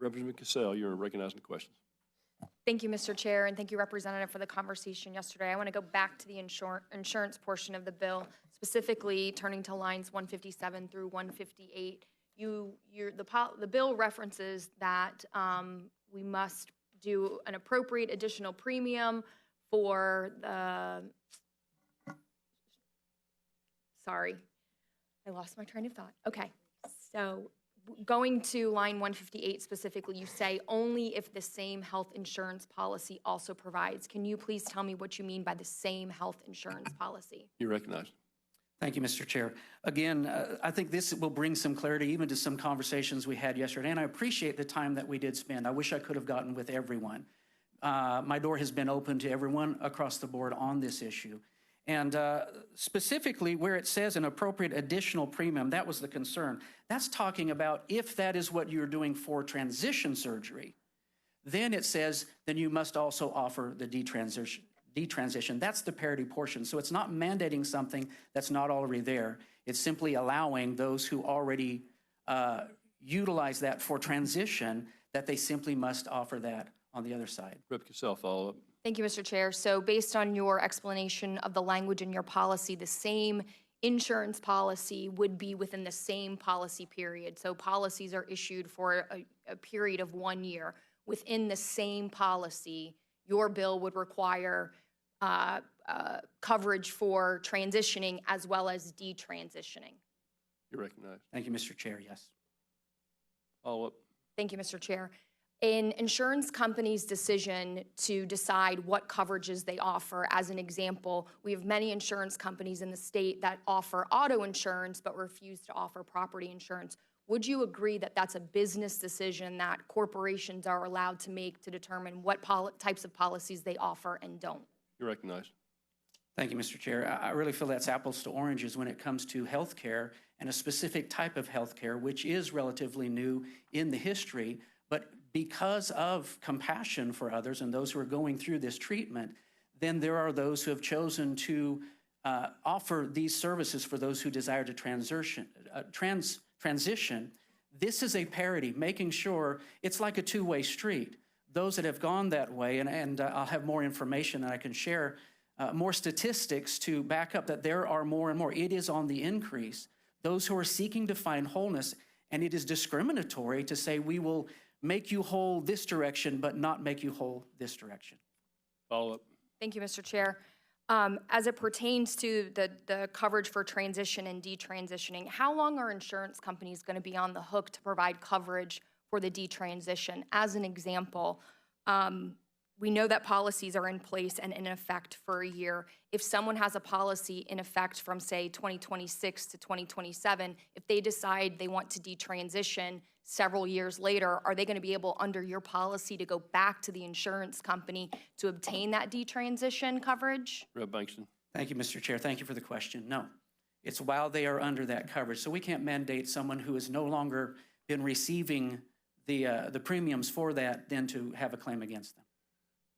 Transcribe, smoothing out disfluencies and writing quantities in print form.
Representative Cassell, you're recognizing the questions. Thank you, Mr. Chair, and thank you, Representative, for the conversation yesterday. I want to go back to the insurance portion of the bill, specifically turning to lines 157 through 158. The bill references that we must do an appropriate additional premium for the, sorry, I lost my train of thought. Okay, so going to line 158 specifically, you say only if the same health insurance policy also provides. Can you please tell me what you mean by the same health insurance policy? You're recognized. Thank you, Mr. Chair. Again, I think this will bring some clarity even to some conversations we had yesterday, and I appreciate the time that we did spend. I wish I could have gotten with everyone. My door has been open to everyone across the board on this issue. And specifically where it says an appropriate additional premium, that was the concern. That's talking about if that is what you're doing for transition surgery, then it says, then you must also offer the detransition. That's the parity portion. So it's not mandating something that's not already there. It's simply allowing those who already utilize that for transition that they simply must offer that on the other side. Rep. Cassell, follow up. Thank you, Mr. Chair. So based on your explanation of the language in your policy, the same insurance policy would be within the same policy period. So policies are issued for a period of 1 year. Within the same policy, your bill would require coverage for transitioning as well as detransitioning. You're recognized. Thank you, Mr. Chair. Yes. Follow up. Thank you, Mr. Chair. An insurance company's decision to decide what coverages they offer, as an example, we have many insurance companies in the state that offer auto insurance but refuse to offer property insurance. Would you agree that that's a business decision that corporations are allowed to make to determine what types of policies they offer and don't? You're recognized. Thank you, Mr. Chair. I really feel that's apples to oranges when it comes to health care and a specific type of health care, which is relatively new in the history, but because of compassion for others and those who are going through this treatment, then there are those who have chosen to offer these services for those who desire to transition. This is a parity, making sure it's like a two-way street. Those that have gone that way, and I'll have more information that I can share, more statistics to back up that there are more and more. It is on the increase. Those who are seeking to find wholeness, and it is discriminatory to say we will make you whole this direction, but not make you whole this direction. Follow up. Thank you, Mr. Chair. As it pertains to the coverage for transition and detransitioning, how long are insurance companies going to be on the hook to provide coverage for the detransition? As an example, we know that policies are in place and in effect for a year. If someone has a policy in effect from, say, 2026 to 2027, if they decide they want to detransition several years later, are they going to be able, under your policy, to go back to the insurance company to obtain that detransition coverage? Rep. Bankston. Thank you, Mr. Chair. Thank you for the question. No, it's while they are under that coverage. So we can't mandate someone who has no longer been receiving the premiums for that then to have a claim against them.